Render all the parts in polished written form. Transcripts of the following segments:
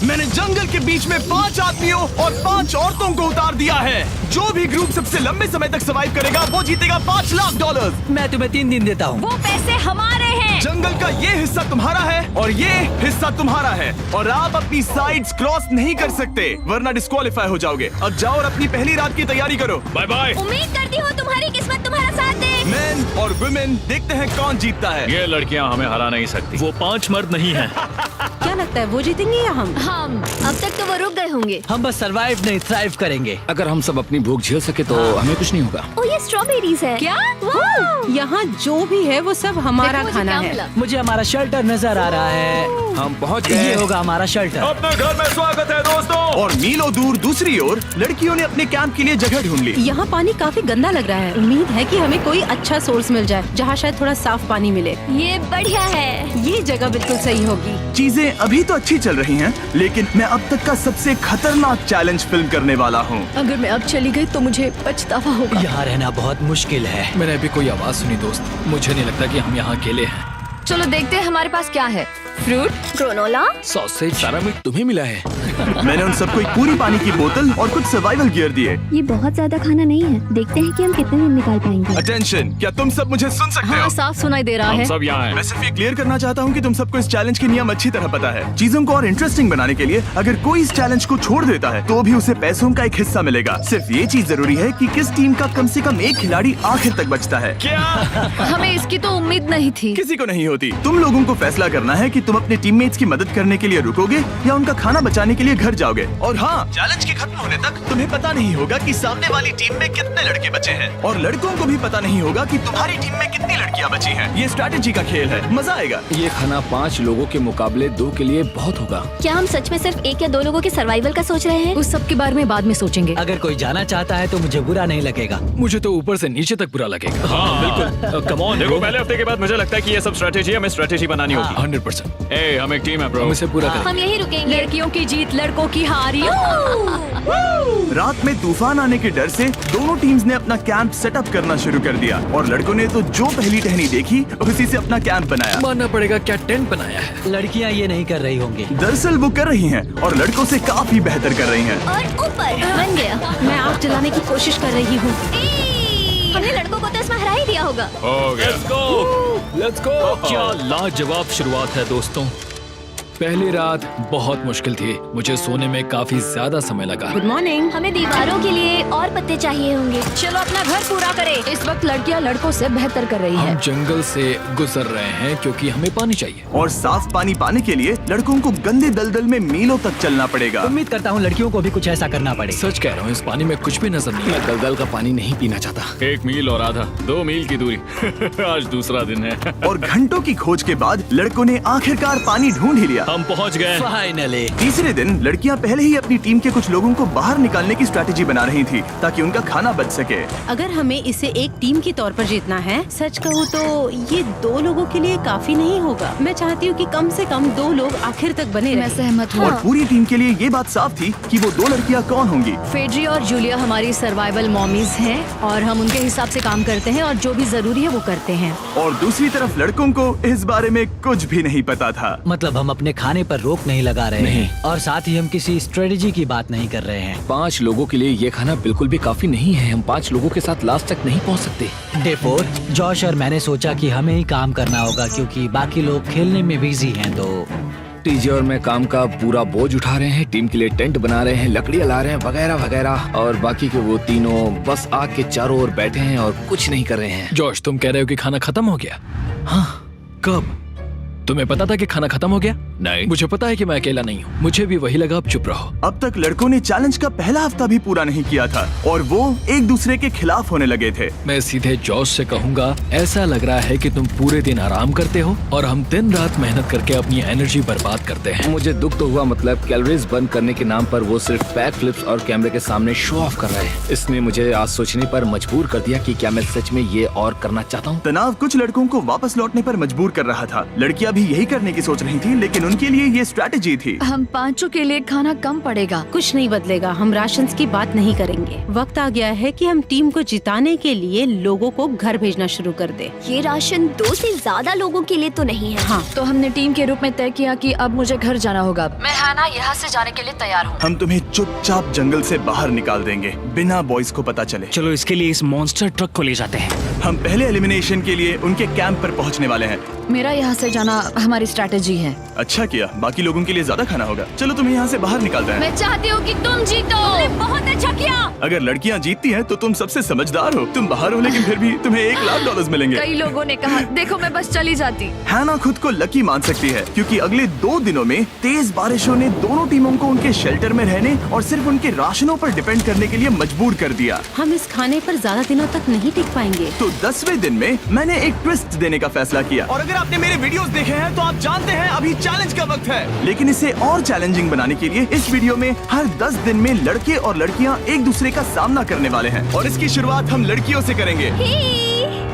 मैंने जंगल के बीच में 5 आदमियों और 5 औरतों को उतार दिया है। जो भी ग्रुप सबसे लंबे समय तक सर्वाइव करेगा वो जीतेगा $5 लाख। मैं तुम्हें 3 दिन देता हूँ। वो पैसे हमारे हैं। जंगल का ये हिस्सा तुम्हारा है और ये हिस्सा तुम्हारा है और आप अपनी साइड्स क्रॉस नहीं कर सकते वरना डिस्क्वालीफाई हो जाओगे। अब जाओ और अपनी पहली रात की तैयारी करो। Bye bye. उम्मीद करती हूँ तुम्हारी किस्मत तुम्हारा साथ दे। मेन और वुमेन देखते हैं कौन जीतता है। ये लड़कियां हमें हरा नहीं सकती। वो 5 मर्द नहीं हैं। क्या लगता है वो जीतेंगे या हम? अब तक तो वो रुक गए होंगे। हम बस सरवाइव नहीं थ्राइव करेंगे। अगर हम सब अपनी भूख झेल सके तो हमें कुछ नहीं होगा। ओ ये स्ट्रॉबेरीज है। क्या? यहाँ जो भी है वो सब हमारा देखो मुझे खाना क्या है। मिला। मुझे हमारा शेल्टर नजर आ रहा है। हम पहुँच ये गए। होगा हमारा शेल्टर। अपने घर में स्वागत है दोस्तों। और मीलों दूर दूसरी ओर लड़कियों ने अपने कैंप के लिए जगह ढूंढ ली। यहाँ पानी काफी गंदा लग रहा है। उम्मीद है कि हमें कोई अच्छा सोर्स मिल जाए जहाँ शायद थोड़ा साफ पानी मिले। ये बढ़िया है। ये जगह बिल्कुल सही होगी। चीजें अभी तो अच्छी चल रही हैं, लेकिन मैं अब तक का सबसे खतरनाक चैलेंज फिल्म करने वाला हूँ। अगर मैं अब चली गई तो मुझे पछतावा होगा। यहाँ रहना बहुत मुश्किल है। मैंने अभी कोई आवाज सुनी दोस्त। मुझे नहीं लगता कि हम यहाँ अकेले हैं। चलो देखते हैं हमारे पास क्या है। Fruit, granola. सॉसेज, सारा मीट तुम्हें मिला है। मैंने उन सबको एक पूरी पानी की बोतल और कुछ सर्वाइवल गियर दिए। ये बहुत ज्यादा खाना नहीं है। देखते हैं कि हम कितने दिन निकाल पाएंगे। अटेंशन, क्या तुम सब मुझे सुन सकते हो? साफ सुनाई दे रहा हम है। सब यहाँ हैं। मैं सिर्फ ये क्लियर करना चाहता हूँ कि तुम सबको इस चैलेंज के नियम अच्छी तरह पता है। चीजों को और इंटरेस्टिंग बनाने के लिए अगर कोई इस चैलेंज को छोड़ देता है तो भी उसे पैसों का एक हिस्सा मिलेगा। सिर्फ ये चीज जरूरी है कि किस टीम का कम से कम एक खिलाड़ी आखिर तक बचता है। क्या? हमें इसकी तो उम्मीद नहीं थी। किसी को नहीं होती। तुम लोगों को फैसला करना है कि तुम अपने टीममेट्स की मदद करने के लिए रुकोगे या उनका खाना बचाने के लिए घर जाओगे। और हाँ, चैलेंज के खत्म होने तक तुम्हें पता नहीं होगा कि सामने वाली टीम में कितने लड़के बचे हैं और लड़कों को भी पता नहीं होगा कि तुम्हारी टीम में कितनी लड़कियां बची हैं। ये स्ट्रैटेजी का खेल है, मजा आएगा। ये खाना 5 लोगों के मुकाबले 2 के लिए बहुत होगा। क्या हम सच में सिर्फ 1 या 2 लोगों के सर्वाइवल का सोच रहे हैं? उस सब के बारे में बाद में सोचेंगे। अगर कोई जाना चाहता है तो मुझे बुरा नहीं लगेगा। मुझे तो ऊपर से नीचे तक बुरा लगेगा। हाँ बिल्कुल। Come on. देखो पहले हफ्ते के बाद मुझे लगता है कि ये सब स्ट्रेटेजी हमें स्ट्रेटेजी बनानी होगी। 100%। ए, हम एक टीम है ब्रो। हम इसे पूरा करेंगे। हम यही रुकेंगे। लड़कियों की जीत, लड़कों की हार। रात में तूफान आने के डर से दोनों टीम्स ने अपना कैंप सेटअप करना शुरू कर दिया और लड़कों ने तो जो पहली टहनी देखी उसी से अपना कैंप बनाया। मानना पड़ेगा क्या टेंट बनाया है। लड़कियाँ ये नहीं कर रही होंगी। दरअसल वो कर रही हैं और लड़कों से काफी बेहतर कर रही हैं। और ऊपर बन गया। मैं आग जलाने की कोशिश कर रही हूँ। हमने लड़कों को तो इसमें हरा ही दिया होगा। हो गया। Let's go. क्या लाजवाब शुरुआत है दोस्तों। पहली रात बहुत मुश्किल थी। मुझे सोने में काफी ज्यादा समय लगा। Good morning. हमें दीवारों के लिए और पत्ते चाहिए होंगे। चलो अपना घर पूरा करें। इस वक्त लड़कियां लड़कों से बेहतर कर रही है। हम जंगल से गुजर रहे हैं क्योंकि हमें पानी चाहिए। और साफ पानी पाने के लिए लड़कों को गंदे दलदल में मीलों तक चलना पड़ेगा। उम्मीद करता हूँ लड़कियों को भी कुछ ऐसा करना पड़े। सच कह रहा हूँ, इस पानी में कुछ भी नजर नहीं आता। दलदल का पानी नहीं पीना चाहता। 1 मील और आधा, 2 मील की दूरी। आज दूसरा दिन है। और घंटों की खोज के बाद लड़कों ने आखिरकार पानी ढूंढ ही लिया। हम पहुँच गए। फाइनली। तीसरे दिन लड़कियां पहले ही अपनी टीम के कुछ लोगों को बाहर निकालने की स्ट्रैटेजी बना रही थी ताकि उनका खाना बच सके। अगर हमें इसे एक टीम के तौर पर जीतना है, सच कहूँ तो ये 2 लोगों के लिए काफी नहीं होगा। मैं चाहती हूँ कि कम से कम 2 लोग आखिर तक बने मैं रहें। सहमत हूँ। और पूरी टीम के लिए ये बात साफ थी कि वो 2 लड़कियां कौन होंगी। फेड्री और जूलिया हमारी सर्वाइवल मॉमीज हैं और हम उनके हिसाब से काम करते हैं और जो भी जरूरी है वो करते हैं। और दूसरी तरफ लड़कों को इस बारे में कुछ भी नहीं पता था। मतलब हम अपने खाने पर रोक नहीं लगा रहे नहीं। हैं और साथ ही हम किसी स्ट्रेटेजी की बात नहीं कर रहे हैं। 5 लोगों के लिए ये खाना बिल्कुल भी काफी नहीं है। हम 5 लोगों के साथ लास्ट तक नहीं पहुँच सकते। डे 4 जॉश और मैंने सोचा कि हमें ही काम करना होगा क्योंकि बाकी लोग खेलने में बिजी हैं। तो टीजे और मैं काम का पूरा बोझ उठा रहे हैं। टीम के लिए टेंट बना रहे हैं, लकड़ियाँ ला रहे हैं, वगैरह वगैरह। और बाकी के वो तीनों बस आग के चारों ओर बैठे हैं और कुछ नहीं कर रहे हैं। जॉश, तुम कह रहे हो कि खाना खत्म हो गया? हाँ, कब? तुम्हें पता था कि खाना खत्म हो गया? नहीं। मुझे पता है कि मैं अकेला नहीं हूँ। मुझे भी वही लगा। अब चुप रहो। अब तक लड़कों ने चैलेंज का पहला हफ्ता भी पूरा नहीं किया था और वो एक दूसरे के खिलाफ होने लगे थे। मैं सीधे जॉश से कहूँगा, ऐसा लग रहा है कि तुम पूरे दिन आराम करते हो और हम दिन रात मेहनत करके अपनी एनर्जी बर्बाद करते हैं। मुझे दुख तो हुआ, मतलब कैलोरीज बर्न करने के नाम पर वो सिर्फ बैक फ्लिप्स और कैमरे के सामने शो ऑफ कर रहे हैं। इसने मुझे आज सोचने पर मजबूर कर दिया कि क्या मैं सच में ये और करना चाहता हूँ। तनाव कुछ लड़कों को वापस लौटने पर मजबूर कर रहा था। लड़कियां भी यही करने की सोच रही थी, लेकिन उनके लिए ये स्ट्रैटेजी थी। हम पांचों के लिए खाना कम पड़ेगा। कुछ नहीं बदलेगा, हम राशन की बात नहीं करेंगे। वक्त आ गया है कि हम टीम को जिताने के लिए लोगों को घर भेजना शुरू कर दे। ये राशन 2 से ज्यादा लोगों के लिए तो नहीं है। हाँ, तो हमने टीम के रूप में तय किया कि अब मुझे घर जाना होगा। मैं हैना यहाँ से जाने के लिए तैयार हूँ। हम तुम्हें चुपचाप जंगल से बाहर निकाल देंगे बिना बॉयज को पता चले। चलो इसके लिए इस मॉन्स्टर ट्रक को ले जाते हैं। हम पहले एलिमिनेशन के लिए उनके कैंप पर पहुंचने वाले हैं। मेरा यहाँ से जाना हमारी स्ट्रैटेजी है। अच्छा किया, बाकी लोगों के लिए ज्यादा खाना होगा। चलो तुम्हें यहाँ से बाहर निकालते हैं। मैं चाहती हूँ कि तुम जीतो। बहुत अच्छा किया। अगर लड़कियाँ जीतती हैं तो तुम सबसे समझदार हो। तुम बाहर हो लेकिन फिर भी तुम्हें $1,00,000 मिलेंगे। कई लोगों ने कहा देखो मैं बस चली जाती। हैना खुद को लकी मान सकती है क्योंकि अगले 2 दिनों में तेज बारिशों ने दोनों टीमों को उनके शेल्टर में रहने और सिर्फ उनके राशनों पर डिपेंड करने के लिए मजबूर कर दिया। हम इस खाने पर ज्यादा दिनों तक नहीं टिक पाएंगे। तो 10वें दिन में मैंने एक ट्विस्ट देने का फैसला किया। और अगर आपने मेरे वीडियोस देखे हैं तो आप जानते हैं अभी चैलेंज का वक्त है। लेकिन इसे और चैलेंजिंग बनाने के लिए इस वीडियो में हर 10 दिन में लड़के और लड़कियां एक दूसरे का सामना करने वाले हैं और इसकी शुरुआत हम लड़कियों से करेंगे।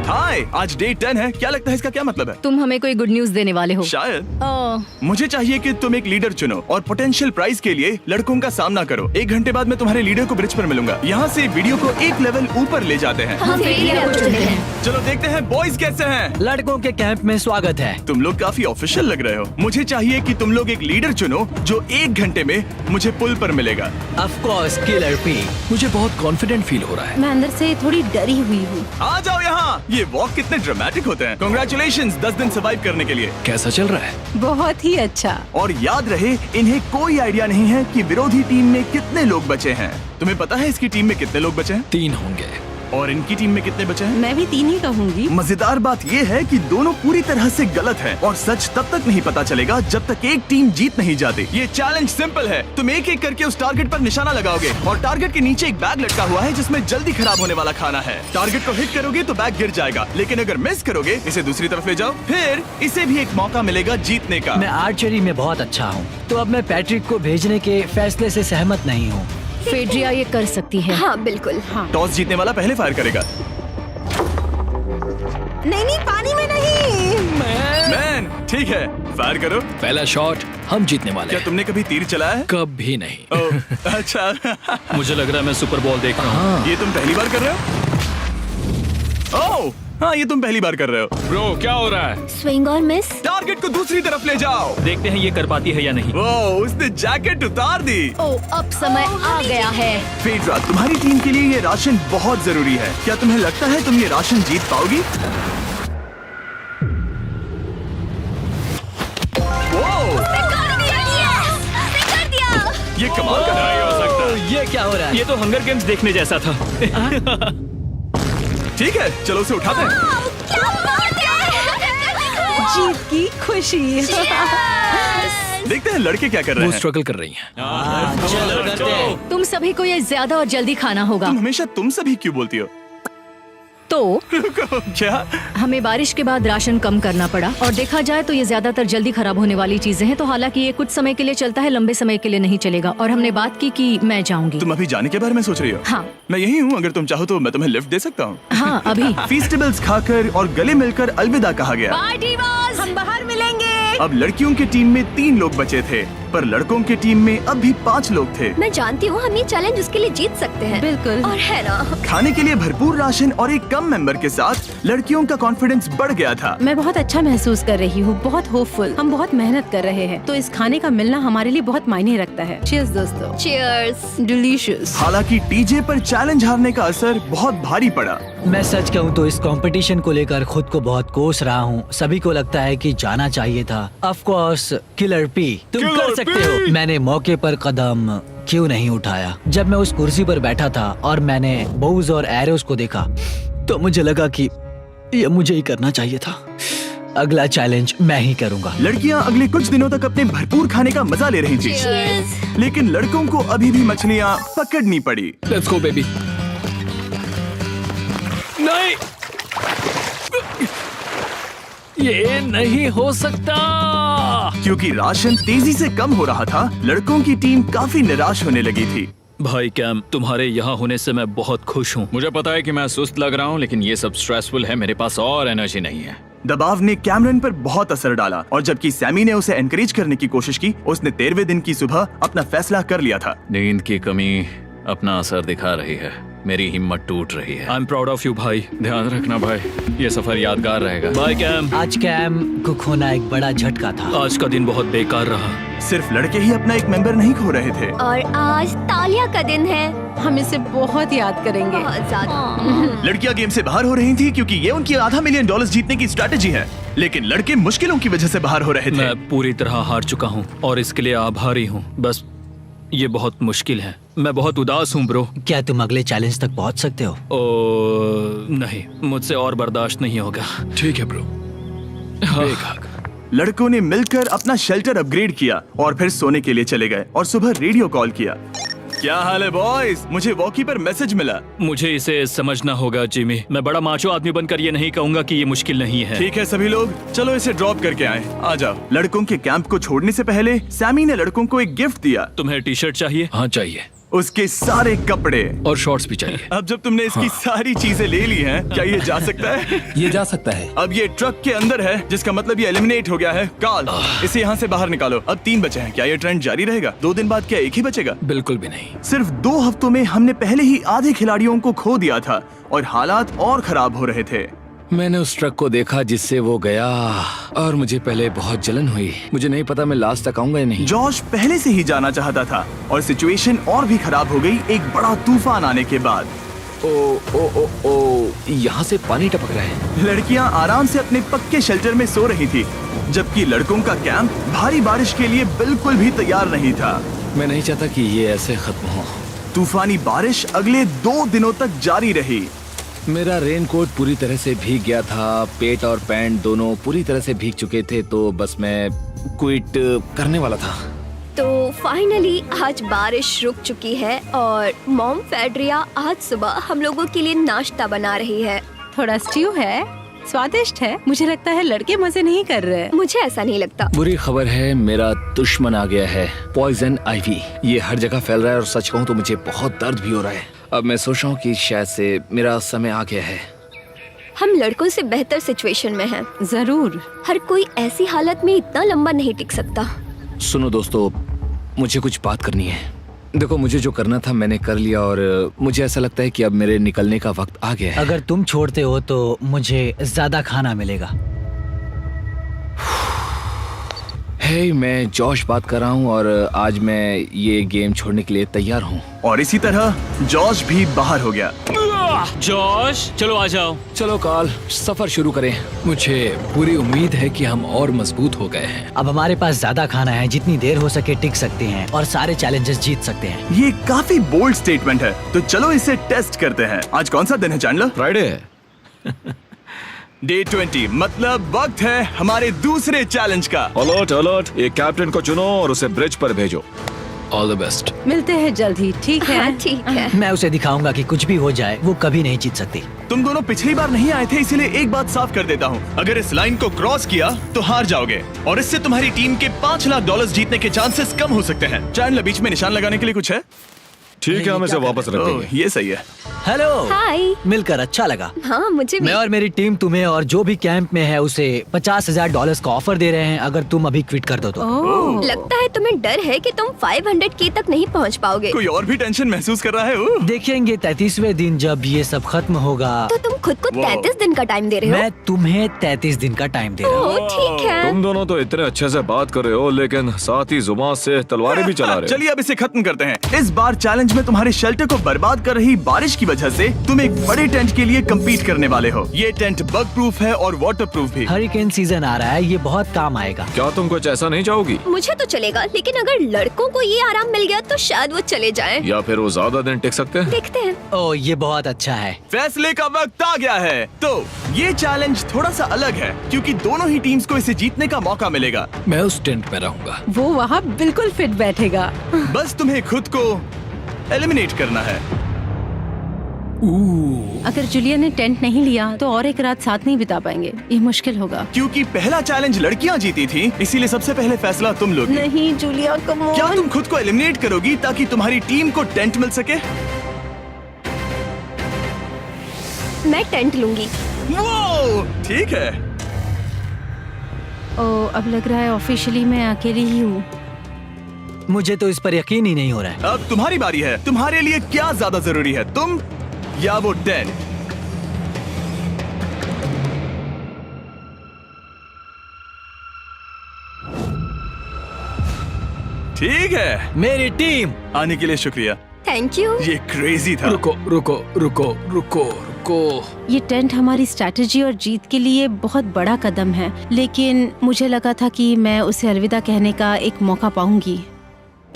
हाय, आज डे 10 है। क्या लगता है इसका क्या मतलब है? तुम हमें कोई गुड न्यूज देने वाले हो। शायद। ओह, मुझे चाहिए कि तुम एक लीडर चुनो और पोटेंशियल प्राइज के लिए लड़कों का सामना करो। 1 घंटे बाद मैं तुम्हारे लीडर को ब्रिज पर मिलूंगा। यहाँ से वीडियो को एक लेवल ऊपर ले जाते हैं। हम फेलियर को चुनते हैं। चलो देखते हैं बॉयज कैसे हैं। लड़कों के कैंप में स्वागत है। तुम लोग काफी ऑफिशियल लग रहे हो। मुझे चाहिए कि तुम लोग एक लीडर चुनो जो 1 घंटे में मुझे पुल पर मिलेगा। Of course killer P. मुझे बहुत कॉन्फिडेंट फील हो रहा है। मैं अंदर से थोड़ी डरी हुई हूँ। आ जाओ यहाँ। ये वॉक कितने ड्रामेटिक होते हैं। कांग्रेचुलेशंस 10 दिन सर्वाइव करने के लिए। कैसा चल रहा है? बहुत ही अच्छा। और याद रहे इन्हें कोई आइडिया नहीं है कि विरोधी टीम में कितने लोग बचे हैं। तुम्हें पता है इसकी टीम में कितने लोग बचे हैं? 3 होंगे। और इनकी टीम में कितने बचे हैं? मैं भी 3 ही कहूँगी। मजेदार बात ये है कि दोनों पूरी तरह से गलत हैं और सच तब तक नहीं पता चलेगा जब तक एक टीम जीत नहीं जाती। ये चैलेंज सिंपल है। तुम एक एक करके उस टारगेट पर निशाना लगाओगे और टारगेट के नीचे एक बैग लटका हुआ है जिसमें जल्दी खराब होने वाला खाना है। टारगेट को हिट करोगे तो बैग गिर जाएगा, लेकिन अगर मिस करोगे इसे दूसरी तरफ ले जाओ, फिर इसे भी एक मौका मिलेगा जीतने का। मैं आर्चरी में बहुत अच्छा हूँ, तो अब मैं पैट्रिक को भेजने के फैसले से सहमत नहीं हूँ। फेड्रिया ये कर सकती है। हाँ बिल्कुल। हाँ। टॉस जीतने वाला पहले फायर करेगा। नहीं, पानी में नहीं। मैन, ठीक है, फायर करो। पहला शॉट हम जीतने वाले क्या हैं। तुमने कभी तीर चलाया है? कभी नहीं। ओह, अच्छा। मुझे लग रहा है मैं सुपर बॉल देख रहा हूँ। ये तुम पहली बार कर रहे हो? ओह, हाँ, ये तुम पहली बार कर रहे हो। ब्रो क्या हो रहा है? स्विंग और मिस। टारगेट को दूसरी तरफ ले जाओ। देखते हैं ये कर पाती है या नहीं। वो उसने जैकेट उतार दी। ओह, अब समय आ गया है। फेड्रा, तुम्हारी टीम के लिए ये राशन बहुत जरूरी है। क्या तुम्हें लगता है तुम ये राशन जीत पाओगी? ये कमाल का नहीं हो सकता। ये क्या हो रहा है? ये तो हंगर गेम्स देखने जैसा था। ठीक है, चलो उसे उठाते हैं। जीत की खुशी। देखते हैं लड़के क्या कर रहे वो हैं। स्ट्रगल कर रही हैं। चलो करते हैं। तुम सभी को ये ज्यादा और जल्दी खाना होगा। तुम हमेशा तुम सभी क्यों बोलती हो? तो क्या? हमें बारिश के बाद राशन कम करना पड़ा और देखा जाए तो ये ज्यादातर जल्दी खराब होने वाली चीजें हैं। तो हालांकि ये कुछ समय के लिए चलता है, लंबे समय के लिए नहीं चलेगा। और हमने बात की कि मैं जाऊंगी। तुम अभी जाने के बारे में सोच रही हो? हाँ। मैं यही हूँ, अगर तुम चाहो तो मैं तुम्हें लिफ्ट दे सकता हूँ। हाँ, अभी। फीस्टेबल्स खाकर और गले मिलकर अलविदा कहा गया। हम बाहर मिलेंगे। अब लड़कियों की टीम में 3 लोग बचे थे, पर लड़कों की टीम में अब भी 5 लोग थे। मैं जानती हूँ हम ये चैलेंज उसके लिए जीत सकते हैं। बिल्कुल। और है ना। खाने के लिए भरपूर राशन और एक कम मेंबर के साथ लड़कियों का कॉन्फिडेंस बढ़ गया था। मैं बहुत अच्छा महसूस कर रही हूँ, बहुत होपफुल। हम बहुत मेहनत कर रहे हैं, तो इस खाने का मिलना हमारे लिए बहुत मायने रखता है। चीयर्स दोस्तों। चीयर्स। डिलीशियस। हालांकि टीजे पर चैलेंज हारने का असर बहुत भारी पड़ा। मैं सच कहूँ तो इस कंपटीशन को लेकर खुद को बहुत कोस रहा हूँ। सभी को लगता है कि जाना चाहिए था। ऑफ कोर्स किलर पी, तुम कर सकते हो। मैंने मौके पर कदम क्यों नहीं उठाया? जब मैं उस कुर्सी पर बैठा था और मैंने बोव्स और एरोस को देखा तो मुझे लगा कि ये मुझे ही करना चाहिए था। अगला चैलेंज मैं ही करूँगा। लड़कियां अगले कुछ दिनों तक अपने भरपूर खाने का मजा ले रही थी, लेकिन लड़कों को अभी भी मछलियां पकड़नी पड़ी। Let's go baby. नहीं, ये नहीं हो सकता। क्योंकि राशन तेजी से कम हो रहा था, लड़कों की टीम काफी निराश होने लगी थी। भाई कैम, तुम्हारे यहाँ होने से मैं बहुत खुश हूँ। मुझे पता है कि मैं सुस्त लग रहा हूँ, लेकिन ये सब स्ट्रेसफुल है। मेरे पास और एनर्जी नहीं है। दबाव ने कैमरन पर बहुत असर डाला और जबकि सैमी ने उसे एनकरेज करने की कोशिश की, उसने 13वें दिन की सुबह अपना फैसला कर लिया था। नींद की कमी अपना असर दिखा रही है, मेरी हिम्मत टूट रही है। I am proud of you भाई, ध्यान रखना भाई, ये सफर यादगार रहेगा। Bye cam. आज कैम को खोना एक बड़ा झटका था। आज का दिन बहुत बेकार रहा। सिर्फ लड़के ही अपना एक मेंबर नहीं खो रहे थे। और आज तालिया का दिन है, हम इसे बहुत याद करेंगे। बहुत ज्यादा। लड़कियां गेम से बाहर हो रही थी क्योंकि ये उनकी $500 मिलियन जीतने की स्ट्रैटेजी है, लेकिन लड़के मुश्किलों की वजह से बाहर हो रहे थे। मैं पूरी तरह हार चुका हूँ और इसके लिए आभारी हूँ। बस ये बहुत मुश्किल है, मैं बहुत उदास हूँ ब्रो। क्या तुम अगले चैलेंज तक पहुंच सकते हो? नहीं, मुझसे और बर्दाश्त नहीं होगा। ठीक है ब्रो। लड़कों ने मिलकर अपना शेल्टर अपग्रेड किया और फिर सोने के लिए चले गए और सुबह रेडियो कॉल किया। क्या हाल है बॉयज? मुझे वॉकी पर मैसेज मिला। मुझे इसे समझना होगा जिमी। मैं बड़ा माचो आदमी बनकर ये नहीं कहूंगा कि ये मुश्किल नहीं है। ठीक है सभी लोग, चलो इसे ड्रॉप करके आए। आ जाओ। लड़कों के कैंप को छोड़ने से पहले सैमी ने लड़कों को एक गिफ्ट दिया। तुम्हें टी शर्ट चाहिए? हाँ चाहिए, उसके सारे कपड़े और शॉर्ट्स भी चाहिए। अब जब तुमने इसकी सारी चीजें ले ली हैं, क्या ये जा सकता है? ये जा सकता है। अब ये ट्रक के अंदर है, जिसका मतलब ये एलिमिनेट हो गया है। काल, इसे यहाँ से बाहर निकालो। अब 3 बचे हैं। क्या ये ट्रेंड जारी रहेगा? 2 दिन बाद क्या एक ही बचेगा? बिल्कुल भी नहीं। सिर्फ 2 हफ्तों में हमने पहले ही आधे खिलाड़ियों को खो दिया था और हालात और खराब हो रहे थे। मैंने उस ट्रक को देखा जिससे वो गया और मुझे पहले बहुत जलन हुई। मुझे नहीं पता मैं लास्ट तक आऊंगा या नहीं। जॉश पहले से ही जाना चाहता था और सिचुएशन और भी खराब हो गई एक बड़ा तूफान आने के बाद। ओ, यहाँ से पानी टपक रहा है। लड़कियां आराम से अपने पक्के शेल्टर में सो रही थी, जबकि लड़कों का कैंप भारी बारिश के लिए बिल्कुल भी तैयार नहीं था। मैं नहीं चाहता कि ये ऐसे खत्म हो। तूफानी बारिश अगले 2 दिनों तक जारी रही। मेरा रेनकोट पूरी तरह से भीग गया था, पेट और पैंट दोनों पूरी तरह से भीग चुके थे, तो बस मैं क्विट करने वाला था। तो फाइनली आज बारिश रुक चुकी है और मॉम फेड्रिया आज सुबह हम लोगों के लिए नाश्ता बना रही है। थोड़ा स्ट्यू है, स्वादिष्ट है। मुझे लगता है लड़के मजे नहीं कर रहे। मुझे ऐसा नहीं लगता। बुरी खबर है, मेरा दुश्मन आ गया है, पॉइजन आइवी। ये हर जगह फैल रहा है और सच कहूँ तो मुझे बहुत दर्द भी हो रहा है। अब मैं सोच रहा हूँ कि शायद से मेरा समय आ गया है। हम लड़कों से बेहतर सिचुएशन में हैं। जरूर। हर कोई ऐसी हालत में इतना लंबा नहीं टिक सकता। सुनो दोस्तों, मुझे कुछ बात करनी है। देखो, मुझे जो करना था मैंने कर लिया और मुझे ऐसा लगता है कि अब मेरे निकलने का वक्त आ गया है। अगर तुम छोड़ते हो तो मुझे ज्यादा खाना मिलेगा। हे, मैं जॉश बात कर रहा हूँ और आज मैं ये गेम छोड़ने के लिए तैयार हूँ। और इसी तरह जॉश भी बाहर हो गया। जॉश, चलो आ जाओ। चलो काल, सफर शुरू करें। मुझे पूरी उम्मीद है कि हम और मजबूत हो गए हैं। अब हमारे पास ज्यादा खाना है, जितनी देर हो सके टिक सकते हैं और सारे चैलेंजेस जीत सकते हैं। ये काफी बोल्ड स्टेटमेंट है, तो चलो इसे टेस्ट करते हैं। आज कौन सा दिन है चैंडलर? फ्राइडे है। डे 20, मतलब वक्त है हमारे दूसरे चैलेंज का। अलर्ट अलर्ट, एक कैप्टन को चुनो और उसे ब्रिज पर भेजो। All the best. मिलते हैं जल्द ही, ठीक है? हाँ, ठीक है। मैं उसे दिखाऊंगा कि कुछ भी हो जाए वो कभी नहीं जीत सकती। तुम दोनों पिछली बार नहीं आए थे, इसीलिए एक बात साफ कर देता हूँ। अगर इस लाइन को क्रॉस किया तो हार जाओगे और इससे तुम्हारी टीम के $5 लाख जीतने के चांसेस कम हो सकते हैं। चैंडलर, बीच में निशान लगाने के लिए कुछ है? ठीक है, हम इसे वापस रख ओह, देंगे। ये सही है। हेलो। हाय। मिलकर अच्छा लगा। हाँ, मुझे भी। मैं और मेरी टीम तुम्हें और जो भी कैंप में है उसे $50,000 का ऑफर दे रहे हैं अगर तुम अभी क्विट कर दो तो। ओह, लगता है तुम्हें डर है कि तुम 500K तक नहीं पहुंच पाओगे। कोई और भी टेंशन महसूस कर रहा है? ओह। देखेंगे 33वें दिन जब ये सब खत्म होगा। तो तुम खुद को 33 दिन का टाइम दे रहे हो? मैं तुम्हें 33 दिन का टाइम दे रहा हूँ। ओह, ठीक है। तुम दोनों तो इतने अच्छे से बात कर रहे हो, लेकिन साथ ही जुबान से तलवारें भी चला रहे हो। चलिए अब इसे खत्म करते हैं। इस बार चैलेंज में तुम्हारे शेल्टर को बर्बाद कर रही बारिश की वजह से तुम एक बड़े टेंट के लिए कम्पीट करने वाले हो। ये टेंट बग प्रूफ है और वाटर प्रूफ भी। हरिकेन सीजन आ रहा है, ये बहुत काम आएगा। क्या तुम कुछ ऐसा नहीं चाहोगी? मुझे तो चलेगा, लेकिन अगर लड़कों को ये आराम मिल गया तो शायद वो चले जाएं। या फिर वो ज्यादा दिन टिक सकते हैं? देखते हैं। ओह, ये बहुत अच्छा है। फैसले का वक्त आ गया है। तो ये चैलेंज थोड़ा सा अलग है क्योंकि दोनों ही टीम्स को इसे जीतने का मौका मिलेगा। मैं उस टेंट में रहूंगा। वो वहाँ बिल्कुल फिट बैठेगा। बस तुम्हें खुद को एलिमिनेट करना है। अगर जूलिया ने टेंट नहीं लिया तो और एक रात साथ नहीं बिता पाएंगे। ये मुश्किल होगा। क्योंकि पहला चैलेंज लड़कियां जीती थी, इसीलिए सबसे पहले फैसला तुम लोगी। नहीं जूलिया, कम ऑन। क्या तुम खुद को एलिमिनेट करोगी ताकि तुम्हारी टीम को टेंट मिल सके? मैं टेंट लूंगी। वो ठीक है। अब लग रहा है ऑफिशियली मैं अकेली ही हूँ। मुझे तो इस पर यकीन ही नहीं हो रहा है। अब तुम्हारी बारी है। तुम्हारे लिए क्या ज्यादा जरूरी है, तुम या वो टेंट? ठीक है, मेरी टीम। आने के लिए शुक्रिया। Thank you. ये क्रेजी था। रुको रुको रुको रुको रुको। ये टेंट हमारी स्ट्रैटेजी और जीत के लिए बहुत बड़ा कदम है, लेकिन मुझे लगा था कि मैं उसे अलविदा कहने का एक मौका पाऊंगी।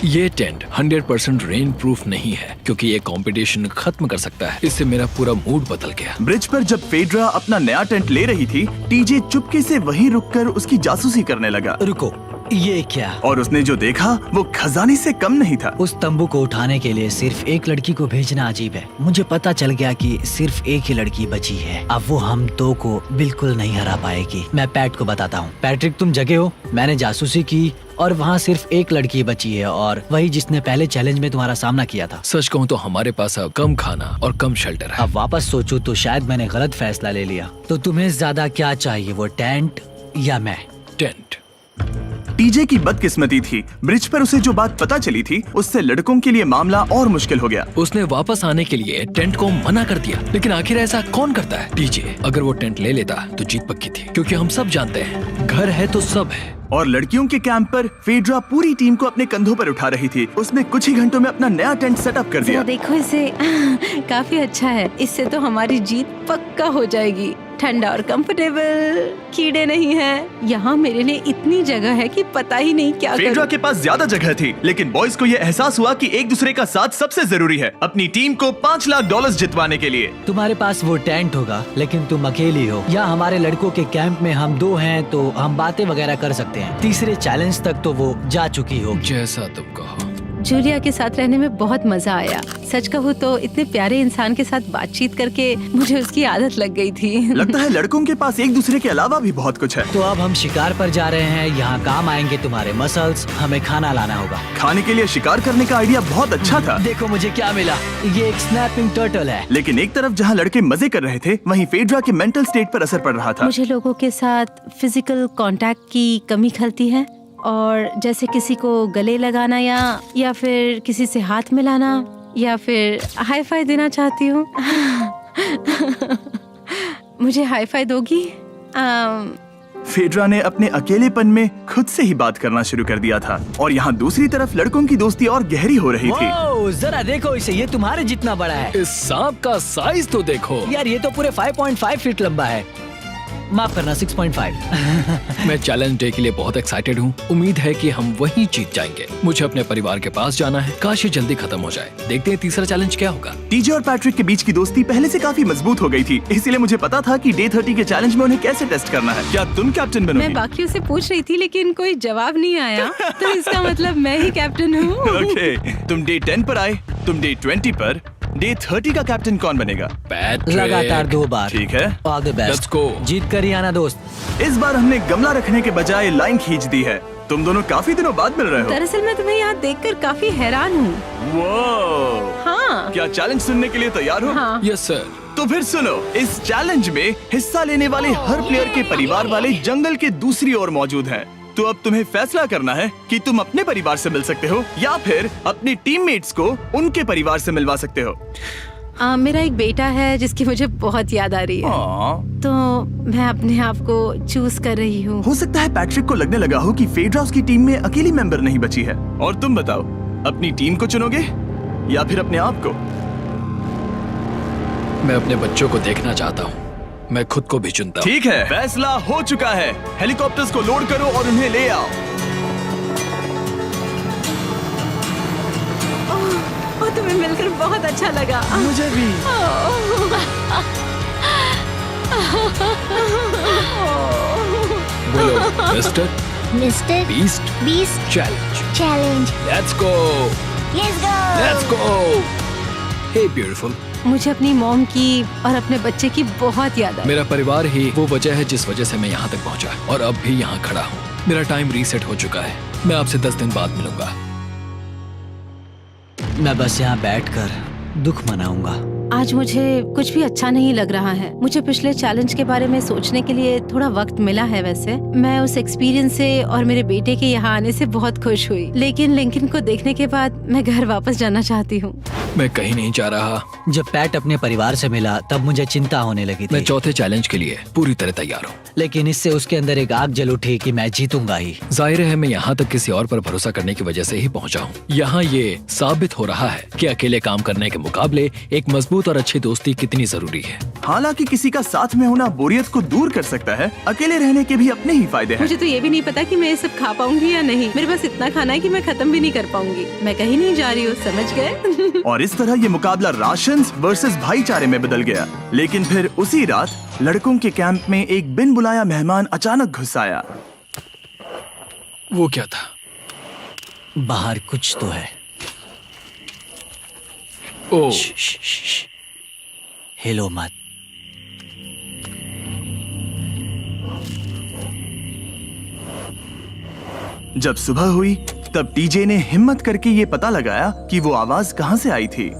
ये टेंट 100% रेन प्रूफ नहीं है, क्योंकि ये कंपटीशन खत्म कर सकता है। इससे मेरा पूरा मूड बदल गया। ब्रिज पर जब फेड्रा अपना नया टेंट ले रही थी, टीजे चुपके से वहीं रुककर उसकी जासूसी करने लगा। रुको, ये क्या? और उसने जो देखा वो खजाने से कम नहीं था। उस तंबू को उठाने के लिए सिर्फ एक लड़की को भेजना अजीब है। मुझे पता चल गया कि सिर्फ एक ही लड़की बची है। अब वो हम दो को बिल्कुल नहीं हरा पाएगी। मैं पैट को बताता हूँ। पैट्रिक, तुम जगे हो? मैंने जासूसी की और वहाँ सिर्फ एक लड़की बची है, और वही जिसने पहले चैलेंज में तुम्हारा सामना किया था। सच कहूँ तो हमारे पास अब कम खाना और कम शेल्टर है। अब वापस सोचूं तो शायद मैंने गलत फैसला ले लिया। तो तुम्हें ज्यादा क्या चाहिए, वो टेंट या मैं? टेंट। टीजे की बदकिस्मती थी, ब्रिज पर उसे जो बात पता चली थी उससे लड़कों के लिए मामला और मुश्किल हो गया। उसने वापस आने के लिए टेंट को मना कर दिया, लेकिन आखिर ऐसा कौन करता है? टीजे, अगर वो टेंट ले लेता तो जीत पक्की थी, क्योंकि हम सब जानते हैं घर है तो सब है। और लड़कियों के कैंप पर फेड्रा पूरी टीम को अपने कंधों पर उठा रही थी। उसने कुछ ही घंटों में अपना नया टेंट सेटअप कर दिया। जरा देखो इसे। काफी अच्छा है। इससे तो हमारी जीत पक्का हो जाएगी। ठंडा और कंफर्टेबल, कीड़े नहीं हैं। यहाँ मेरे लिए इतनी जगह है कि पता ही नहीं क्या फेड्रा करूं। के पास ज्यादा जगह थी, लेकिन बॉयज को ये एहसास हुआ कि एक दूसरे का साथ सबसे जरूरी है अपनी टीम को $5 लाख जितवाने के लिए। तुम्हारे पास वो टेंट होगा, लेकिन तुम अकेली हो। या हमारे लड़कों के कैंप में हम दो हैं तो हम बातें वगैरह कर सकते हैं। तीसरे चैलेंज तक तो वो जा चुकी हो। जैसा तुम कहो। जूलिया के साथ रहने में बहुत मजा आया। सच कहूँ तो इतने प्यारे इंसान के साथ बातचीत करके मुझे उसकी आदत लग गई थी। लगता है लड़कों के पास एक दूसरे के अलावा भी बहुत कुछ है। तो अब हम शिकार पर जा रहे हैं। यहाँ काम आएंगे तुम्हारे मसल्स। हमें खाना लाना होगा। खाने के लिए शिकार करने का आइडिया बहुत अच्छा था। देखो मुझे क्या मिला। ये एक स्नैपिंग टर्टल है। लेकिन एक तरफ जहाँ लड़के मजे कर रहे थे, वहीं फेड्रा के मेंटल स्टेट पर असर पड़ रहा था। मुझे लोगों के साथ फिजिकल कांटेक्ट की कमी खलती है, और जैसे किसी को गले लगाना या फिर किसी से हाथ मिलाना या फिर हाई फाई देना चाहती हूँ। मुझे हाई फाई दोगी? फेड्रा ने अपने अकेलेपन में खुद से ही बात करना शुरू कर दिया था, और यहाँ दूसरी तरफ लड़कों की दोस्ती और गहरी हो रही थी। वाओ, जरा देखो इसे। ये तुम्हारे जितना बड़ा है। इस सांप का साइज तो देखो यार, ये तो पूरे 5.5 फीट लंबा है। माफ करना, 6.5। मैं चैलेंज डे के लिए बहुत एक्साइटेड हूँ। उम्मीद है कि हम वहीं जीत जाएंगे। मुझे अपने परिवार के पास जाना है। काश ये जल्दी खत्म हो जाए। देखते हैं तीसरा चैलेंज क्या होगा। टीजे और पैट्रिक के बीच की दोस्ती पहले से काफी मजबूत हो गई थी, इसीलिए मुझे पता था कि डे 30 के चैलेंज में उन्हें कैसे टेस्ट करना है। क्या तुम कैप्टन बनोगी? मैं बाकियों से पूछ रही थी, लेकिन कोई जवाब नहीं आया। तो इसका मतलब मैं ही कैप्टन हूँ। ओके, तुम डे 10 पर आए, तुम डे 20 पर। डे 30 का कैप्टन कौन बनेगा? पैट्रिक। लगातार 2 बार। ठीक है, all the best. Let's go। जीत कर ही आना दोस्त। इस बार हमने गमला रखने के बजाय लाइन खींच दी है। तुम दोनों काफी दिनों बाद मिल रहे हो। दरअसल मैं तुम्हें यहाँ देखकर काफी हैरान हूँ। वो हाँ। क्या चैलेंज सुनने के लिए तैयार हो? हाँ। Yes sir. तो फिर सुनो, इस चैलेंज में हिस्सा लेने वाले हर प्लेयर के परिवार वाले जंगल के दूसरी ओर मौजूद हैं। तो अब तुम्हें फैसला करना है कि तुम अपने परिवार से मिल सकते हो या फिर अपने टीममेट्स को उनके परिवार से मिलवा सकते हो। मेरा एक बेटा है जिसकी मुझे बहुत याद आ रही है, तो मैं अपने आप को चूज कर रही हूँ। हो सकता है पैट्रिक को लगने लगा हो कि फेड्रा उसकी टीम में अकेली मेंबर नहीं बची है। और तुम बताओ, अपनी टीम को चुनोगे या फिर अपने आप को? मैं अपने बच्चों को देखना चाहता हूँ। मैं खुद को भी चुनता हूँ। ठीक है, फैसला हो चुका है। हेलीकॉप्टर्स को लोड करो और उन्हें ले आओ। तुम्हें मिलकर बहुत अच्छा लगा। मुझे भी। बोलो mister Mister Beast challenge. Challenge. Let's go. Let's go. Hey beautiful. मुझे अपनी मॉम की और अपने बच्चे की बहुत याद आई। मेरा परिवार ही वो वजह है जिस वजह से मैं यहाँ तक पहुँचा, और अब भी यहाँ खड़ा हूँ। मेरा टाइम रीसेट हो चुका है। मैं आपसे 10 दिन बाद मिलूंगा। मैं बस यहाँ बैठकर दुख मनाऊंगा। आज मुझे कुछ भी अच्छा नहीं लग रहा है। मुझे पिछले चैलेंज के बारे में सोचने के लिए थोड़ा वक्त मिला है। वैसे मैं उस एक्सपीरियंस से और मेरे बेटे के यहाँ आने से बहुत खुश हुई, लेकिन लिंकन को देखने के बाद मैं घर वापस जाना चाहती हूँ। मैं कहीं नहीं जा रहा। जब पैट अपने परिवार से मिला तब मुझे चिंता होने लगी मैं थी, चौथे चैलेंज के लिए पूरी तरह तैयार हूँ। लेकिन इससे उसके अंदर एक आग जल उठी कि मैं जीतूंगा ही। जाहिर है मैं यहाँ तक किसी और पर भरोसा करने की वजह से ही पहुँचा हूँ। यहाँ ये साबित हो रहा है कि अकेले काम करने के मुकाबले एक मजबूत और अच्छी दोस्ती कितनी जरूरी है। हालांकि किसी का साथ में होना बोरियत को दूर कर सकता है, अकेले रहने के भी अपने ही फायदे हैं। मुझे तो ये भी नहीं पता कि मैं ये सब खा पाऊंगी या नहीं। मेरे पास इतना खाना है कि मैं खत्म भी नहीं कर पाऊंगी। मैं कहीं नहीं जा रही हूँ, समझ गए? और इस तरह ये मुकाबला राशंस वर्सेस भाईचारे में बदल गया। लेकिन फिर उसी रात लड़कों के कैंप में एक बिन बुलाया मेहमान अचानक घुस आया। वो क्या था? बाहर कुछ तो है। ओ, हिलो मत। जब सुबह हुई तब टीजे ने हिम्मत करके ये पता लगाया कि वो आवाज कहाँ से आई थी।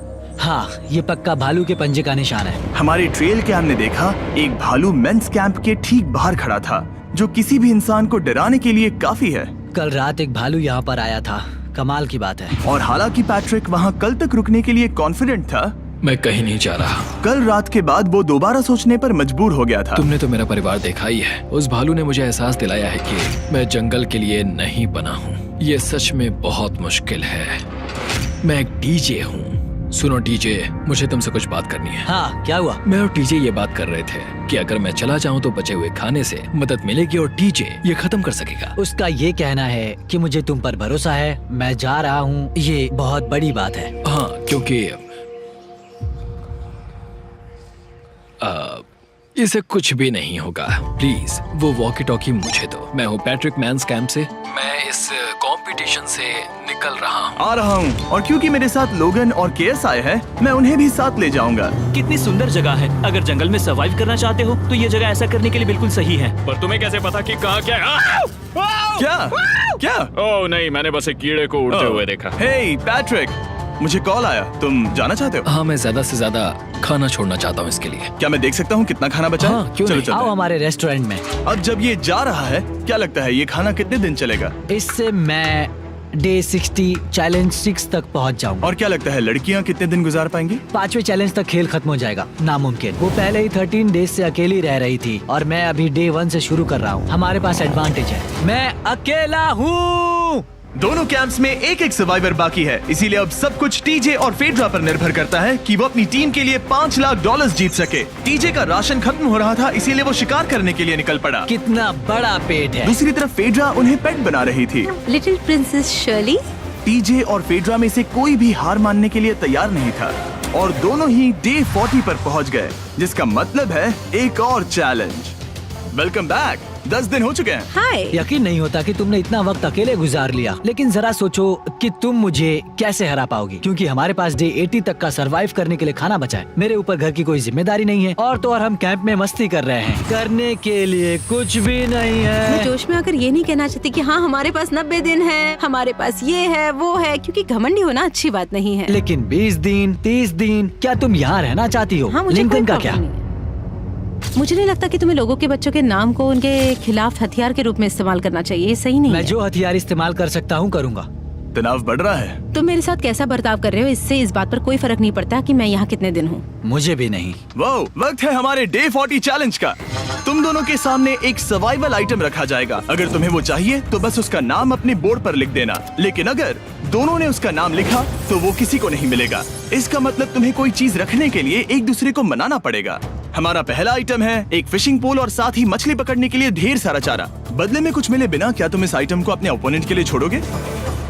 हाँ, ये पक्का भालू के पंजे का निशान है। हमारी ट्रेल कैम ने देखा एक भालू मेंस कैंप के ठीक बाहर खड़ा था, जो किसी भी इंसान को डराने के लिए काफी है। कल रात एक भालू यहाँ पर आया था, कमाल की बात है। और हालांकि पैट्रिक वहाँ कल तक रुकने के लिए कॉन्फिडेंट था, मैं कहीं नहीं जा रहा। कल रात के बाद वो दोबारा सोचने पर मजबूर हो गया था। तुमने तो मेरा परिवार देखा ही है। उस भालू ने मुझे एहसास दिलाया है कि मैं जंगल के लिए नहीं बना हूँ। ये सच में बहुत मुश्किल है। मैं एक डीजे हूँ। सुनो डीजे, मुझे तुमसे कुछ बात करनी है। हाँ, क्या हुआ? मैं और टीजे ये बात कर रहे थे कि अगर मैं चला जाऊँ तो बचे हुए खाने से मदद मिलेगी और टीजे ये खत्म कर सकेगा। उसका ये कहना है कि मुझे तुम पर भरोसा है, मैं जा रहा हूँ। ये बहुत बड़ी बात है। हाँ, क्योंकि इसे कुछ भी नहीं होगा। प्लीज वो वॉकी टॉकी मुझे दो। मैं हूँ पैट्रिक मैंस कैंप से। मैं इस कंपटीशन से निकल रहा हूँ। आ रहा हूँ, और क्योंकि मेरे साथ लोगन और केएस आए हैं, मैं उन्हें भी साथ ले जाऊंगा। कितनी सुंदर जगह है। अगर जंगल में सर्वाइव करना चाहते हो तो ये जगह ऐसा करने के लिए बिल्कुल सही है। पर तुम्हें कैसे पता कि कहाँ क्या है? क्या क्या? ओह नहीं, मैंने बस एक कीड़े को उड़ते हुए देखा। हे पैट्रिक, मुझे कॉल आया, तुम जाना चाहते हो? हाँ, मैं ज्यादा से ज्यादा खाना छोड़ना चाहता हूँ इसके लिए। क्या मैं देख सकता हूँ कितना खाना बचा है? हाँ, क्यों चलो नहीं? चलते आओ हैं। हमारे रेस्टोरेंट में। अब जब ये जा रहा है, क्या लगता है ये खाना कितने दिन चलेगा? इससे मैं डे 60 चैलेंज 6 तक पहुंच जाऊंगा। और क्या लगता है लड़कियाँ कितने दिन गुजार पाएंगी? 5वें चैलेंज तक खेल खत्म हो जाएगा। नामुमकिन। वो पहले ही 13 डेज से अकेली रह रही थी और मैं अभी डे 1 से शुरू कर रहा हूँ। हमारे पास एडवांटेज है, मैं अकेला हूँ। दोनों कैंप्स में एक एक सर्वाइवर बाकी है, इसीलिए अब सब कुछ टीजे और फेड्रा पर निर्भर करता है कि वो अपनी टीम के लिए $5 लाख जीत सके। टीजे का राशन खत्म हो रहा था, इसीलिए वो शिकार करने के लिए निकल पड़ा। कितना बड़ा पेट है। दूसरी तरफ फेड्रा उन्हें पेट बना रही थी। Little princess Shirley. टीजे और फेड्रा में से कोई भी हार मानने के लिए तैयार नहीं था, और दोनों ही डे 40 पर पहुंच गए, जिसका मतलब है एक और चैलेंज। Welcome back. 10 दिन हो चुके हैं। हाय। यकीन नहीं होता कि तुमने इतना वक्त अकेले गुजार लिया, लेकिन जरा सोचो कि तुम मुझे कैसे हरा पाओगी, क्योंकि हमारे पास डे 80 तक का सरवाइव करने के लिए खाना बचा है। मेरे ऊपर घर की कोई जिम्मेदारी नहीं है, और तो और हम कैंप में मस्ती कर रहे हैं। करने के लिए कुछ भी नहीं मैं है। जोश में आकर ये नहीं कहना चाहती कि हाँ हमारे पास 90 दिन है, हमारे पास ये है वो है, क्योंकि घमंडी होना अच्छी बात नहीं है। लेकिन 20 दिन 30 दिन, क्या तुम यहाँ रहना चाहती हो? हाँ, मुझे लिंकन कोई का प्रॉब्लम क्या? नहीं है। मुझे नहीं लगता कि तुम्हें लोगों के बच्चों के नाम को उनके खिलाफ हथियार के रूप में इस्तेमाल करना चाहिए। ये सही नहीं मैं है। जो हथियार इस्तेमाल कर सकता हूँ करूँगा। तनाव बढ़ रहा है। तुम मेरे साथ कैसा बर्ताव कर रहे हो, इससे इस बात पर कोई फर्क नहीं पड़ता कि मैं यहाँ कितने दिन हूँ। मुझे भी नहीं। वो वक्त है हमारे डे 40 चैलेंज का। तुम दोनों के सामने एक सर्वाइवल आइटम रखा जाएगा। अगर तुम्हें वो चाहिए तो बस उसका नाम अपने बोर्ड पर लिख देना, लेकिन अगर दोनों ने उसका नाम लिखा तो वो किसी को नहीं मिलेगा। इसका मतलब तुम्हें कोई चीज रखने के लिए एक दूसरे को मनाना पड़ेगा। हमारा पहला आइटम है एक फिशिंग पोल और साथ ही मछली पकड़ने के लिए ढेर सारा चारा। बदले में कुछ मिले बिना क्या तुम इस आइटम को अपने ओपोनेंट के लिए छोड़ोगे?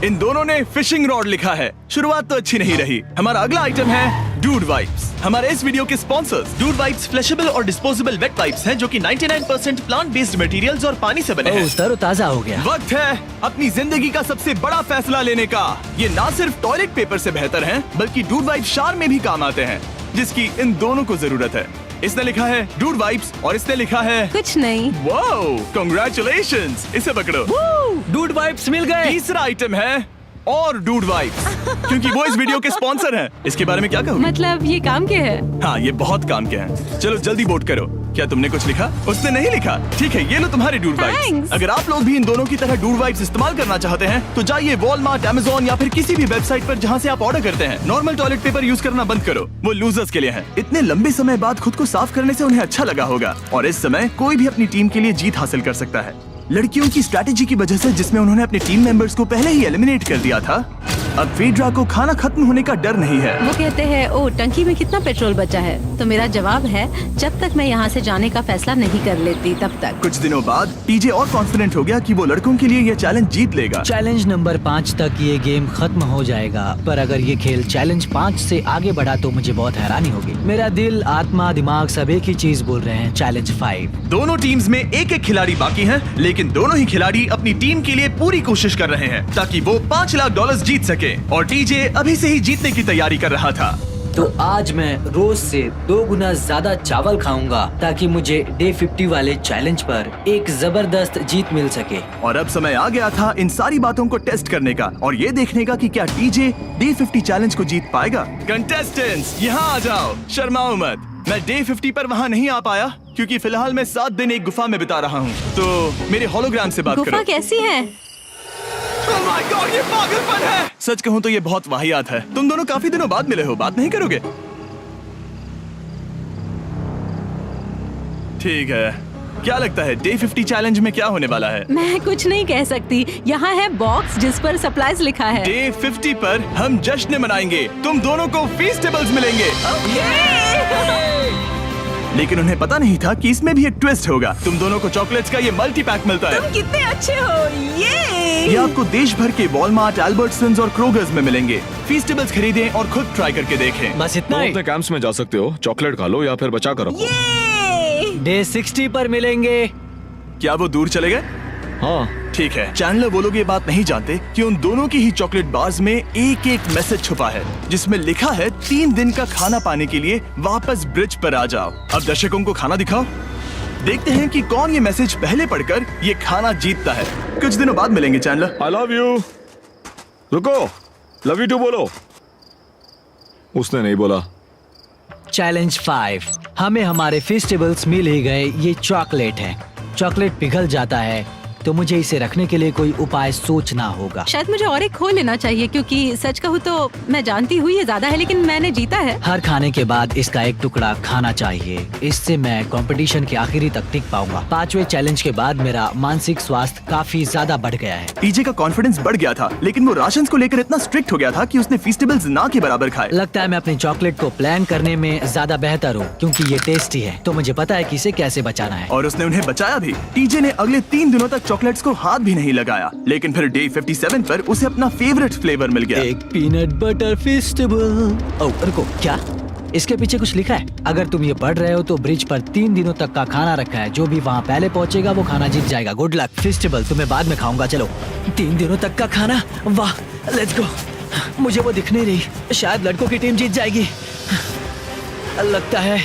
इन दोनों ने फिशिंग रॉड लिखा है। शुरुआत तो अच्छी नहीं रही। हमारा अगला आइटम है डूड वाइप्स। हमारे इस वीडियो के स्पॉन्सर्स डूड वाइप्स फ्लैशेबल और डिस्पोजेबल वेट वाइप्स हैं, जो कि 99% प्लांट बेस्ड मटेरियल्स और पानी से बने हैं। तरोताजा हो गया। वक्त है अपनी जिंदगी का सबसे बड़ा फैसला लेने का। ये ना सिर्फ टॉयलेट पेपर से बेहतर हैं, बल्कि डूड वाइप शार में भी काम आते हैं, जिसकी इन दोनों को जरूरत है। इसने लिखा है डूड वाइप्स और इसने लिखा है कुछ नहीं। Wow, congratulations. इसे पकड़ो। डूड वाइप्स मिल गए। तीसरा आइटम है और डूड वाइब्स, क्योंकि वो इस वीडियो के स्पॉन्सर हैं। इसके बारे में क्या कहोगे? मतलब ये काम के है? हाँ, ये बहुत काम के हैं। चलो जल्दी वोट करो। क्या तुमने कुछ लिखा? उसने नहीं लिखा। ठीक है, ये लो तुम्हारे डूड वाइब्स। Thanks. अगर आप लोग भी इन दोनों की तरह डूड वाइब्स इस्तेमाल करना चाहते हैं तो जाइए वॉलमार्ट, अमेज़न या फिर किसी भी वेबसाइट पर जहाँ से आप ऑर्डर करते हैं। नॉर्मल टॉयलेट पेपर यूज करना बंद करो, वो लूजर्स के लिए है। इतने लंबे समय बाद खुद को साफ करने से उन्हें अच्छा लगा होगा, और इस समय कोई भी अपनी टीम के लिए जीत हासिल कर सकता है। लड़कियों की स्ट्रैटेजी की वजह से, जिसमें उन्होंने अपने टीम मेंबर्स को पहले ही एलिमिनेट कर दिया था, अब फेड्रा को खाना खत्म होने का डर नहीं है। वो कहते हैं ओ टंकी में कितना पेट्रोल बचा है, तो मेरा जवाब है जब तक मैं यहाँ से जाने का फैसला नहीं कर लेती तब तक। कुछ दिनों बाद टीजे और कॉन्फिडेंट हो गया कि वो लड़कों के लिए ये चैलेंज जीत लेगा। चैलेंज नंबर 5 तक ये गेम खत्म हो जाएगा, पर अगर ये खेल चैलेंज 5 से आगे बढ़ा तो मुझे बहुत हैरानी होगी। मेरा दिल, आत्मा, दिमाग सब एक ही चीज बोल रहे हैं, चैलेंज 5। दोनों टीम्स में एक एक खिलाड़ी बाकी हैं, लेकिन दोनों ही खिलाड़ी अपनी टीम के लिए पूरी कोशिश कर रहे हैं ताकि वो $5 लाख जीत सके, और टीजे अभी से ही जीतने की तैयारी कर रहा था। तो आज मैं रोज से 2 गुना ज्यादा चावल खाऊंगा ताकि मुझे डे 50 वाले चैलेंज पर एक जबरदस्त जीत मिल सके। और अब समय आ गया था इन सारी बातों को टेस्ट करने का और ये देखने का कि क्या टीजे डे 50 चैलेंज को जीत पाएगा। कंटेस्टेंट्स यहाँ आ जाओ, शर्माओ मत। मैं डे 50 पर वहाँ नहीं आ पाया क्योंकि फिलहाल मैं 7 दिन एक गुफा में बिता रहा हूँ, तो मेरे होलोग्राम से बात गुफा करो। कैसी है? Oh my God, ये पागलपन है। सच कहूँ तो ये बहुत वाहियात है। तुम दोनों काफी दिनों बाद मिले हो, बात नहीं करोगे? ठीक है, क्या लगता है डे 50 चैलेंज में क्या होने वाला है? मैं कुछ नहीं कह सकती। यहाँ है बॉक्स जिस पर सप्लाईज लिखा है। डे 50 पर हम जश्न मनाएंगे, तुम दोनों को फीस्टेबल्स मिलेंगे। लेकिन उन्हें पता नहीं था कि इसमें भी एक ट्विस्ट होगा। तुम दोनों को चॉकलेट्स का ये मल्टी पैक मिलता है। तुम कितने अच्छे हो, ये आपको देश भर के वॉलमार्ट, अल्बर्टसन्स और क्रोगर्स में मिलेंगे। फीस्टेबल्स खरीदें और खुद ट्राई करके देखें। बस इतना तुम ही। अपने कैंप्स में जा सकते हो, चॉकलेट खा लो या फिर बचा कर रखो। डे 60 पर मिलेंगे। क्या वो दूर चले गए? हाँ, ठीक है। चैंडलर वो लोग ये बात नहीं जानते कि उन दोनों की ही चॉकलेट बार्स में एक एक मैसेज छुपा है जिसमें लिखा है 3 दिन का खाना पाने के लिए वापस ब्रिज पर आ जाओ। अब दर्शकों को खाना दिखाओ, देखते हैं कि कौन ये मैसेज पहले पढ़कर ये खाना जीतता है। कुछ दिनों बाद मिलेंगे चैंडलर। I love you. रुको, लव यू टू बोलो। उसने नहीं बोला। चैलेंज 5, हमें हमारे फेस्टिवल्स मिल ही गए। ये चॉकलेट है। चॉकलेट पिघल जाता है तो मुझे इसे रखने के लिए कोई उपाय सोचना होगा। शायद मुझे और एक खो लेना चाहिए, क्योंकि सच कहूँ तो मैं जानती हूँ ये ज्यादा है, लेकिन मैंने जीता है। हर खाने के बाद इसका एक टुकड़ा खाना चाहिए, इससे मैं कंपटीशन के आखिरी तक टिक पाऊंगा। 5वें चैलेंज के बाद मेरा मानसिक स्वास्थ्य काफी ज्यादा बढ़ गया है। टीजे का कॉन्फिडेंस बढ़ गया था, लेकिन वो राशंस को लेकर इतना स्ट्रिक्ट हो गया था कि उसने फीस्टेबल्स ना के बराबर खाए। लगता है मैं अपनी चॉकलेट को प्लान करने में ज्यादा बेहतर हूँ, क्योंकि ये टेस्टी है तो मुझे पता है कि इसे कैसे बचाना है। और उसने उन्हें बचाया भी। टीजे ने अगले 3 दिनों तक चॉकलेट्स को हाथ भी नहीं लगाया, लेकिन फिर डे 57 पर उसे अपना फेवरेट फ्लेवर मिल गया। एक पीनट बटर फेस्टिवल। ओह रुको, क्या इसके पीछे कुछ लिखा है? अगर तुम ये पढ़ रहे हो तो ब्रिज पर 3 दिनों तक का खाना रखा है। जो भी वहाँ पहले पहुँचेगा वो खाना जीत जाएगा। Good luck. फेस्टिवल तुम्हें बाद में खाऊंगा। चलो, 3 दिनों तक का खाना, वाह, लेट्स गो। मुझे वो दिख नहीं रही। शायद लड़कों की टीम जीत जाएगी, लगता है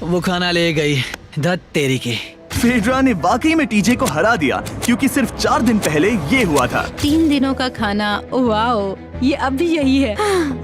वो खाना ले गई। धत तेरी की। फेड्रा ने वाकई में टीजे को हरा दिया, क्योंकि सिर्फ 4 दिन पहले ये हुआ था। 3 दिनों का खाना, वाओ, ये अब भी यही है।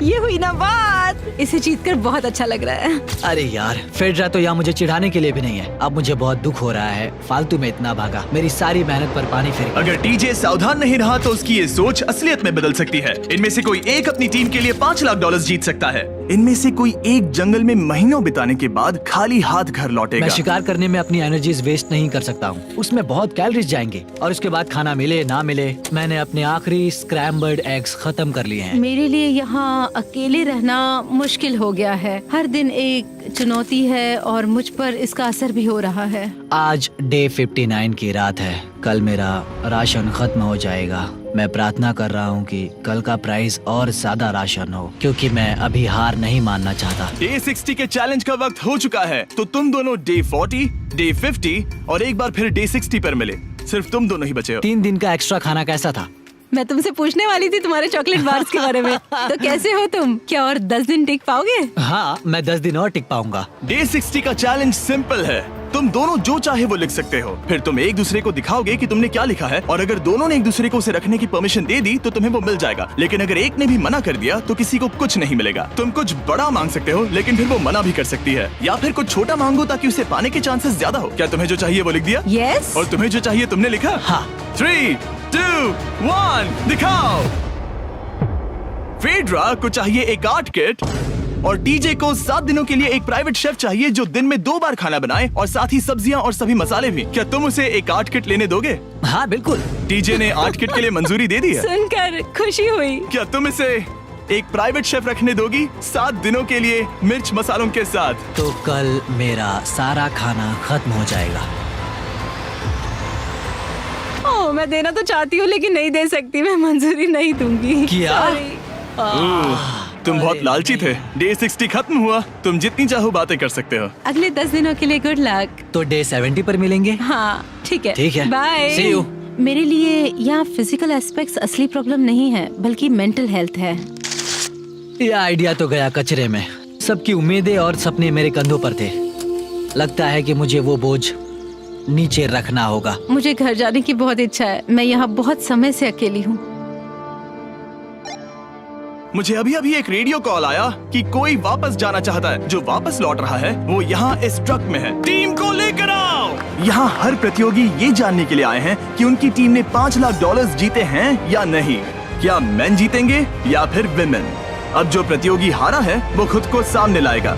ये हुई ना बात। इसे जीतकर बहुत अच्छा लग रहा है। अरे यार, फेड्रा तो यहाँ मुझे चिढ़ाने के लिए भी नहीं है। अब मुझे बहुत दुख हो रहा है, फालतू में इतना भागा, मेरी सारी मेहनत पर पानी फिर गया। अगर टीजे सावधान नहीं रहा तो उसकी ये सोच असलियत में बदल सकती है। इनमें से कोई एक अपनी टीम के लिए $5 लाख जीत सकता है। इनमें से कोई एक जंगल में महीनों बिताने के बाद खाली हाथ घर लौटेगा। मैं शिकार करने में अपनी एनर्जीज वेस्ट नहीं कर सकता हूँ, उसमें बहुत कैलोरीज जाएंगे, और उसके बाद खाना मिले ना मिले, मैंने अपने आखिरी स्क्रैम्बल्ड एग्स खत्म कर लिए हैं। मेरे लिए यहाँ अकेले रहना मुश्किल हो गया है। हर दिन एक चुनौती है और मुझ पर इसका असर भी हो रहा है। आज डे 59 की रात है। कल मेरा राशन खत्म हो जाएगा। मैं प्रार्थना कर रहा हूँ कि कल का प्राइस और ज्यादा राशन हो, क्योंकि मैं अभी हार नहीं मानना चाहता। डे 60 के चैलेंज का वक्त हो चुका है, तो तुम दोनों डे 40, डे 50 और एक बार फिर डे 60 पर मिले। सिर्फ तुम दोनों ही बचे हो। 3 दिन का एक्स्ट्रा खाना कैसा था? मैं तुमसे पूछने वाली थी तुम्हारे चॉकलेट बार्स के बारे में। तो कैसे हो तुम? क्या और 10 दिन टिक पाओगे? हाँ, मैं 10 दिन और टिक पाऊंगा। डे 60 का चैलेंज सिंपल है। तुम दोनों जो चाहे वो लिख सकते हो, फिर तुम एक दूसरे को दिखाओगे कि तुमने क्या लिखा है, और अगर दोनों ने एक दूसरे को उसे रखने की परमिशन दे दी तो तुम्हें वो मिल जाएगा। लेकिन अगर एक ने भी मना कर दिया तो किसी को कुछ नहीं मिलेगा। तुम कुछ बड़ा मांग सकते हो, लेकिन फिर वो मना भी कर सकती है, या फिर कुछ छोटा मांगो ताकि उसे पाने के चांसेस ज्यादा हो। क्या तुम्हें जो चाहिए वो लिख दिया? यस। और तुम्हें जो चाहिए तुमने लिखा? हाँ। 3, 2, 1 दिखाओ। फेड्रा को चाहिए एक आर्ट किट, और टीजे को 7 दिनों के लिए एक प्राइवेट शेफ चाहिए जो दिन में 2 बार खाना बनाए, और साथ ही सब्जियां और सभी मसाले भी। क्या तुम उसे एक आर्ट किट लेने दोगे? हाँ बिल्कुल। टीजे ने आर्ट किट के लिए मंजूरी दे दी है। सुनकर खुशी हुई। क्या तुम इसे एक प्राइवेट शेफ रखने दोगी 7 दिनों के लिए मिर्च मसालों के साथ? तो कल मेरा सारा खाना खत्म हो जाएगा। ओह, मैं देना तो चाहती हूँ लेकिन नहीं दे सकती, मैं मंजूरी नहीं दूंगी। क्या? Sorry। तुम बहुत लालची थे। डे 60 खत्म हुआ, तुम जितनी चाहो बातें कर सकते हो। अगले 10 दिनों के लिए गुड लक। तो डे 70 पर मिलेंगे। हाँ ठीक है। ठीक है। बाय। See you। मेरे लिए यहाँ फिजिकल एस्पेक्ट्स असली प्रॉब्लम नहीं है, बल्कि मेंटल हेल्थ है। ये आइडिया तो गया कचरे में। सबकी उम्मीदें और सपने मेरे कंधों पर थे। लगता है कि मुझे वो बोझ नीचे रखना होगा। मुझे घर जाने की बहुत इच्छा है। मैं यहाँ बहुत समय से अकेली हूँ। मुझे अभी अभी एक रेडियो कॉल आया कि कोई वापस जाना चाहता है। जो वापस लौट रहा है वो यहाँ इस ट्रक में है। टीम को लेकर आओ। यहाँ हर प्रतियोगी ये जानने के लिए आए हैं कि उनकी टीम ने $5 लाख जीते हैं या नहीं। क्या मेन जीतेंगे या फिर विमेन? अब जो प्रतियोगी हारा है वो खुद को सामने लाएगा।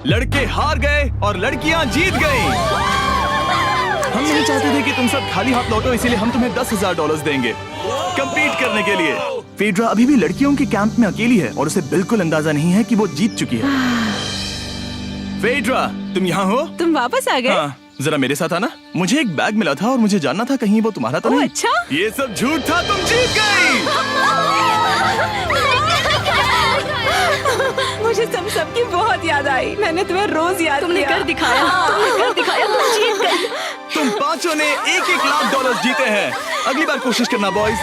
लड़के हार गए और लड़कियां जीत गईं। हम नहीं चाहते थे कि तुम सब खाली हाथ लौटो, इसीलिए हम तुम्हें $10,000 देंगे कंपीट करने के लिए। फेड्रा अभी भी लड़कियों के कैंप में अकेली है और उसे बिल्कुल अंदाजा नहीं है कि वो जीत चुकी है। फेड्रा, तुम यहाँ हो? तुम वापस आ गए? हाँ, जरा मेरे साथ आना। मुझे एक बैग मिला था और मुझे जानना था कहीं वो तुम्हारा तो ओह, नहीं। अच्छा? ये सब झूठ था, तुम जीत गई। मुझे तुम सबकी बहुत याद आई। मैंने तुम्हें रोज याद तुमने किया। कर दिखाया, तुमने कर दिखाया, तुम जीत गई। तुम पांचों ने $1-1 लाख जीते हैं। अगली बार कोशिश करना बॉयज।